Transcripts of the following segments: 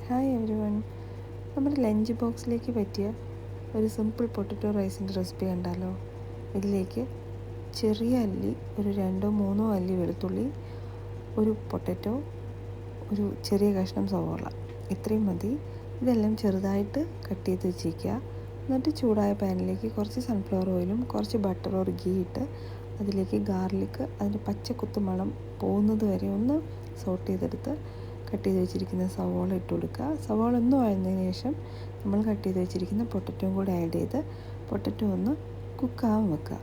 Hi everyone. നമ്മുടെ lunch ബോക്സിലേക്ക് പറ്റിയ ഒരു സിമ്പിൾ പൊട്ടറ്റോ റൈസിൻ്റെ റെസിപ്പി കണ്ടാലോ. ഇതിലേക്ക് ചെറിയ അല്ലി, ഒരു 2-3 അല്ലി വെളുത്തുള്ളി, ഒരു പൊട്ടറ്റോ, ഒരു ചെറിയ കഷ്ണം സവോള, ഇത്രയും മതി. ഇതെല്ലാം ചെറുതായിട്ട് കട്ട് ചെയ്ത് വെച്ചിരിക്കുക. എന്നിട്ട് ചൂടായ പാനിലേക്ക് കുറച്ച് സൺഫ്ലവർ ഓയിലും കുറച്ച് ബട്ടർ ഓർ ഗീ ഇട്ട് അതിലേക്ക് ഗാർലിക്ക് അതിൻ്റെ പച്ചക്കുത്ത് മണം പോകുന്നത് വരെ ഒന്ന് സോട്ട് ചെയ്തെടുത്ത് കട്ട് ചെയ്ത് വെച്ചിരിക്കുന്ന സവോള ഇട്ട് കൊടുക്കുക. സവോള ഒന്ന് വഴന്നതിന് ശേഷം നമ്മൾ കട്ട് ചെയ്ത് വെച്ചിരിക്കുന്ന പൊട്ടറ്റോയും കൂടെ ആഡ് ചെയ്ത് പൊട്ടറ്റോ ഒന്ന് കുക്കാവാൻ വെക്കുക.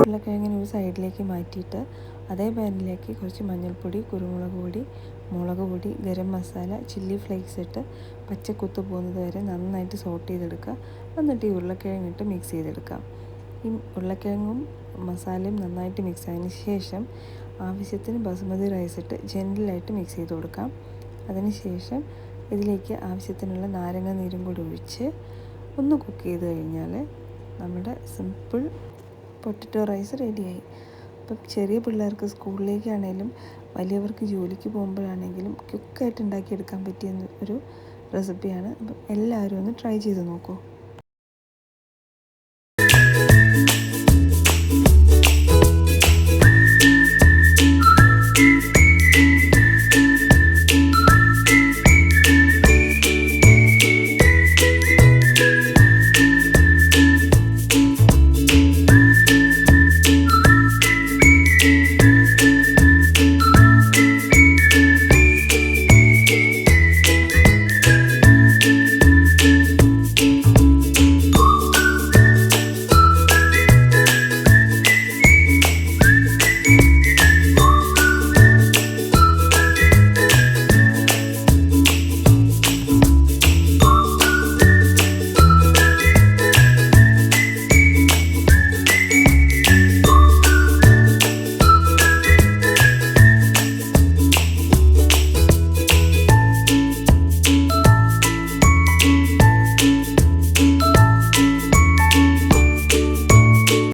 ഉരുളക്കിഴങ്ങിന് ഒരു സൈഡിലേക്ക് മാറ്റിയിട്ട് അതേ പാനിലേക്ക് കുറച്ച് മഞ്ഞൾപ്പൊടി, കുരുമുളക് പൊടി, മുളക് പൊടി, ഗരം മസാല, ചില്ലി ഫ്ലേക്സ് ഇട്ട് പച്ചക്കുത്ത് പോകുന്നത് വരെ നന്നായിട്ട് സോട്ട് ചെയ്തെടുക്കുക. എന്നിട്ട് ഈ ഉരുളക്കിഴങ്ങിട്ട് മിക്സ് ചെയ്തെടുക്കാം. ഈ ഉരുളക്കിഴങ്ങും മസാലയും നന്നായിട്ട് മിക്സ് ആയതിന് ശേഷം ആവശ്യത്തിന് ബസുമതി റൈസ് ഇട്ട് ജെൻറ്റിലായിട്ട് മിക്സ് ചെയ്ത് കൊടുക്കാം. അതിനുശേഷം ഇതിലേക്ക് ആവശ്യത്തിനുള്ള നാരങ്ങ നീരും കൂടി ഒഴിച്ച് ഒന്ന് കുക്ക് ചെയ്ത് കഴിഞ്ഞാൽ നമ്മുടെ സിമ്പിൾ പൊട്ടറ്റോ റൈസ് റെഡിയായി. അപ്പം ചെറിയ പിള്ളേർക്ക് സ്കൂളിലേക്കാണെങ്കിലും വലിയവർക്ക് ജോലിക്ക് പോകുമ്പോഴാണെങ്കിലും ക്വിക്കായിട്ട് ഉണ്ടാക്കിയെടുക്കാൻ പറ്റിയ ഒരു റെസിപ്പിയാണ്. അപ്പം എല്ലാവരും ഒന്ന് ട്രൈ ചെയ്ത് നോക്കൂ.